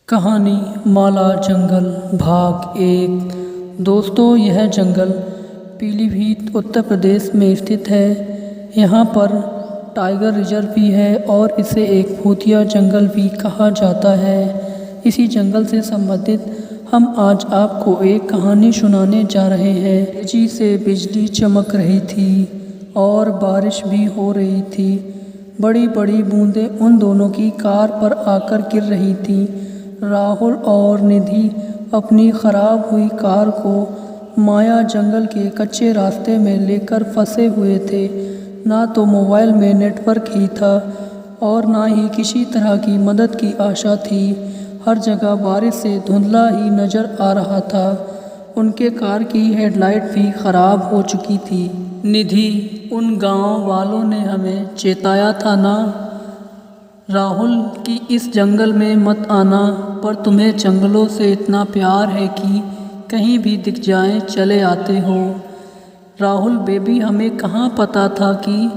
कहानी माला जंगल भाग 1। दोस्तों, यह जंगल पीलीभीत उत्तर प्रदेश में स्थित है। यहाँ पर टाइगर रिजर्व भी है और इसे एक भूतिया जंगल भी कहा जाता है। इसी जंगल से संबंधित हम आज आपको एक कहानी सुनाने जा रहे हैं। तेजी से बिजली चमक रही थी और बारिश भी हो रही थी। बड़ी बड़ी बूंदें उन दोनों की कार पर आकर गिर रही थीं। राहुल और निधि अपनी खराब हुई कार को माया जंगल के कच्चे रास्ते में लेकर फंसे हुए थे। ना तो मोबाइल में नेटवर्क ही था और ना ही किसी तरह की मदद की आशा थी। हर जगह बारिश से धुंधला ही नज़र आ रहा था। उनके कार की हेडलाइट भी ख़राब हो चुकी थी। निधि, उन गांव वालों ने हमें चेताया था ना राहुल कि इस जंगल में मत आना, पर तुम्हें जंगलों से इतना प्यार है कि कहीं भी दिख जाएं चले आते हो। राहुल बेबी, हमें कहाँ पता था कि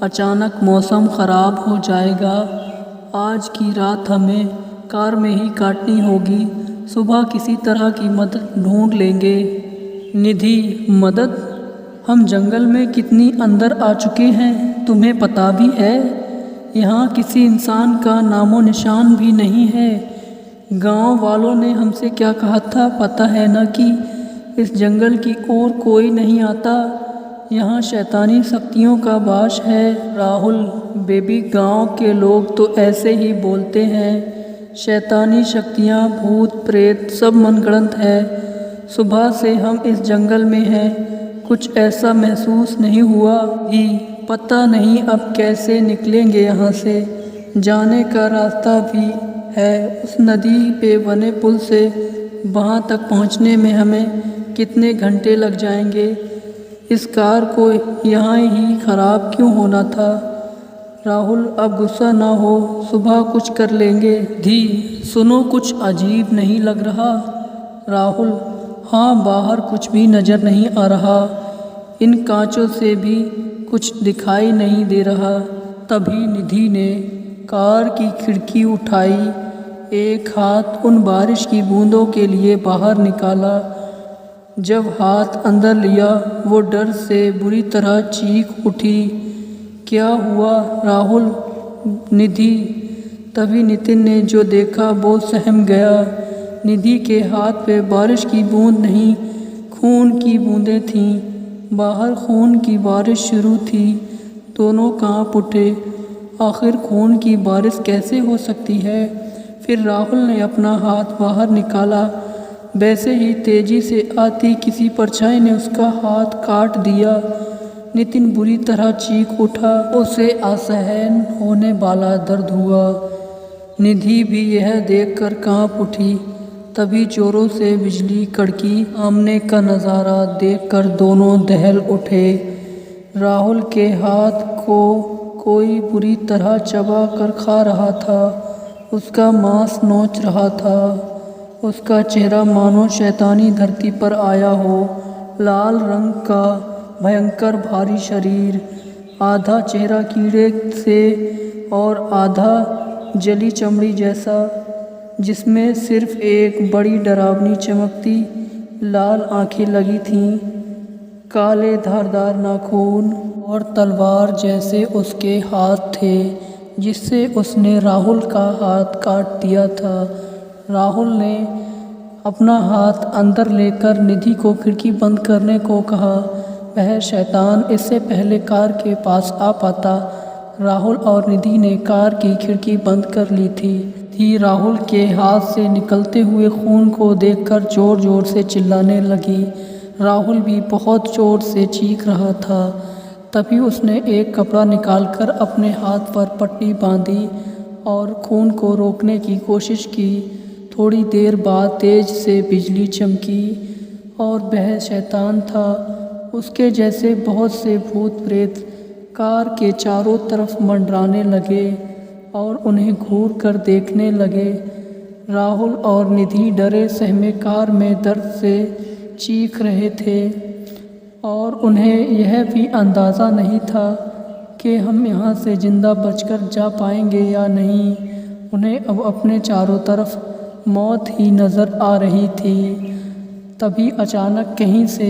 अचानक मौसम ख़राब हो जाएगा। आज की रात हमें कार में ही काटनी होगी। सुबह किसी तरह की मदद ढूंढ लेंगे। निधि, मदद? हम जंगल में कितनी अंदर आ चुके हैं, तुम्हें पता भी है। यहाँ किसी इंसान का नामो निशान भी नहीं है। गांव वालों ने हमसे क्या कहा था पता है ना, कि इस जंगल की ओर कोई नहीं आता। यहाँ शैतानी शक्तियों का वास है। राहुल बेबी, गांव के लोग तो ऐसे ही बोलते हैं। शैतानी शक्तियाँ, भूत प्रेत सब मनगढ़ंत है। सुबह से हम इस जंगल में हैं, कुछ ऐसा महसूस नहीं हुआ ही। पता नहीं अब कैसे निकलेंगे यहाँ से। जाने का रास्ता भी है उस नदी पे बने पुल से। वहाँ तक पहुँचने में हमें कितने घंटे लग जाएंगे। इस कार को यहाँ ही ख़राब क्यों होना था। राहुल, अब गुस्सा ना हो, सुबह कुछ कर लेंगे। धी, सुनो, कुछ अजीब नहीं लग रहा। राहुल, हाँ, बाहर कुछ भी नज़र नहीं आ रहा। इन कांचों से भी कुछ दिखाई नहीं दे रहा। तभी निधि ने कार की खिड़की उठाई, एक हाथ उन बारिश की बूंदों के लिए बाहर निकाला। जब हाथ अंदर लिया, वो डर से बुरी तरह चीख उठी। क्या हुआ राहुल? निधि। तभी नितिन ने जो देखा वो सहम गया। निधि के हाथ पे बारिश की बूंद नहीं, खून की बूंदें थीं। बाहर खून की बारिश शुरू थी। दोनों कांप उठे। आखिर खून की बारिश कैसे हो सकती है? फिर राहुल ने अपना हाथ बाहर निकाला। वैसे ही तेजी से आती किसी परछाई ने उसका हाथ काट दिया। नितिन बुरी तरह चीख उठा। उसे असहन होने वाला दर्द हुआ। निधि भी यह देखकर कांप उठी। तभी जोरों से बिजली कड़की। सामने का नज़ारा देखकर दोनों दहल उठे। राहुल के हाथ को कोई बुरी तरह चबा कर खा रहा था। उसका मांस नोच रहा था। उसका चेहरा मानो शैतानी धरती पर आया हो। लाल रंग का भयंकर भारी शरीर, आधा चेहरा कीड़े से और आधा जली चमड़ी जैसा, जिसमें सिर्फ एक बड़ी डरावनी चमकती लाल आंखें लगी थीं। काले धारदार नाखून और तलवार जैसे उसके हाथ थे, जिससे उसने राहुल का हाथ काट दिया था। राहुल ने अपना हाथ अंदर लेकर निधि को खिड़की बंद करने को कहा। वह शैतान इससे पहले कार के पास आ पाता। राहुल और निधि ने कार की खिड़की बंद कर ली थी। राहुल के हाथ से निकलते हुए खून को देखकर ज़ोर ज़ोर से चिल्लाने लगी। राहुल भी बहुत ज़ोर से चीख रहा था। तभी उसने एक कपड़ा निकालकर अपने हाथ पर पट्टी बांधी और खून को रोकने की कोशिश की। थोड़ी देर बाद तेज से बिजली चमकी और वह शैतान था। उसके जैसे बहुत से भूत प्रेत कार के चारों तरफ मंडराने लगे और उन्हें घूर कर देखने लगे। राहुल और निधि डरे सहमे कार में दर्द से चीख रहे थे और उन्हें यह भी अंदाज़ा नहीं था कि हम यहाँ से ज़िंदा बचकर जा पाएंगे या नहीं। उन्हें अब अपने चारों तरफ मौत ही नज़र आ रही थी। तभी अचानक कहीं से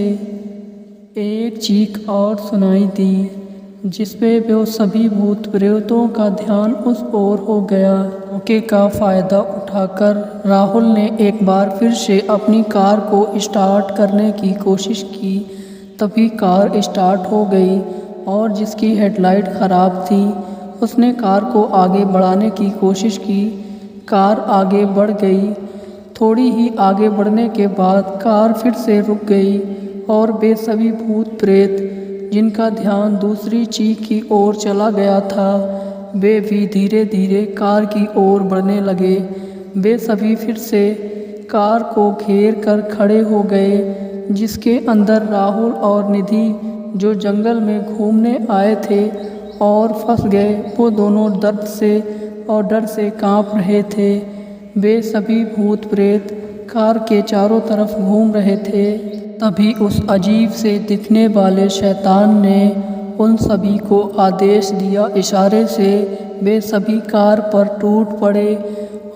एक चीख और सुनाई दी, जिसपे वो सभी भूत प्रेतों का ध्यान उस ओर हो गया। मौके का फ़ायदा उठाकर राहुल ने एक बार फिर से अपनी कार को स्टार्ट करने की कोशिश की। तभी कार स्टार्ट हो गई और जिसकी हेडलाइट ख़राब थी उसने कार को आगे बढ़ाने की कोशिश की। कार आगे बढ़ गई। थोड़ी ही आगे बढ़ने के बाद कार फिर से रुक गई और वे सभी भूत प्रेत जिनका ध्यान दूसरी चीख की ओर चला गया था, वे भी धीरे धीरे कार की ओर बढ़ने लगे। वे सभी फिर से कार को घेर कर खड़े हो गए, जिसके अंदर राहुल और निधि जो जंगल में घूमने आए थे और फंस गए, वो दोनों दर्द से और डर से कांप रहे थे। वे सभी भूत प्रेत कार के चारों तरफ घूम रहे थे। तभी उस अजीब से दिखने वाले शैतान ने उन सभी को आदेश दिया इशारे से। वे सभी कार पर टूट पड़े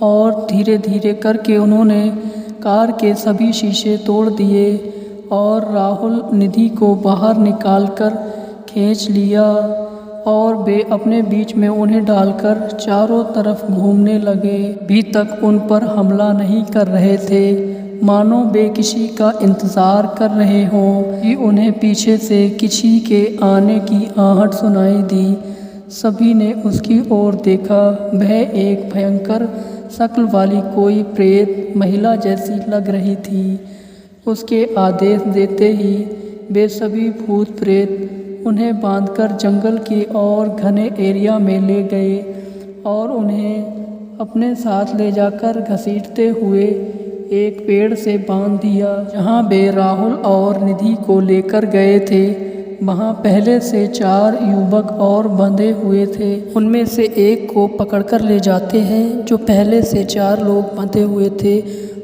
और धीरे धीरे करके उन्होंने कार के सभी शीशे तोड़ दिए और राहुल निधि को बाहर निकालकर खींच लिया और वे अपने बीच में उन्हें डालकर चारों तरफ घूमने लगे। अभी तक उन पर हमला नहीं कर रहे थे, मानो वे किसी का इंतज़ार कर रहे हों कि उन्हें पीछे से किसी के आने की आहट सुनाई दी। सभी ने उसकी ओर देखा। वह एक भयंकर शक्ल वाली कोई प्रेत महिला जैसी लग रही थी। उसके आदेश देते ही वे सभी भूत प्रेत उन्हें बांधकर जंगल के और घने एरिया में ले गए और उन्हें अपने साथ ले जाकर घसीटते हुए एक पेड़ से बांध दिया। जहाँ वे राहुल और निधि को लेकर गए थे, वहाँ पहले से 4 युवक और बंधे हुए थे। उनमें से एक को पकड़कर ले जाते हैं। जो पहले से 4 लोग बंधे हुए थे,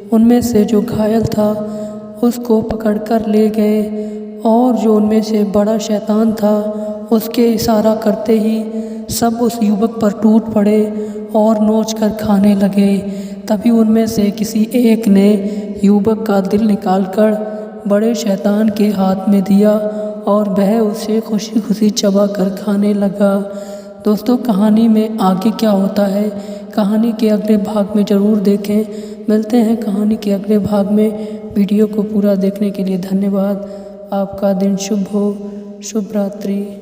उनमें से जो घायल था उसको पकड़कर ले गए और जो उनमें से बड़ा शैतान था उसके इशारा करते ही सब उस युवक पर टूट पड़े और नोच कर खाने लगे। तभी उनमें से किसी एक ने युवक का दिल निकालकर बड़े शैतान के हाथ में दिया और वह उसे खुशी खुशी चबा कर खाने लगा। दोस्तों, कहानी में आगे क्या होता है, कहानी के अगले भाग में ज़रूर देखें। मिलते हैं कहानी के अगले भाग में। वीडियो को पूरा देखने के लिए धन्यवाद। आपका दिन शुभ हो। शुभ रात्रि।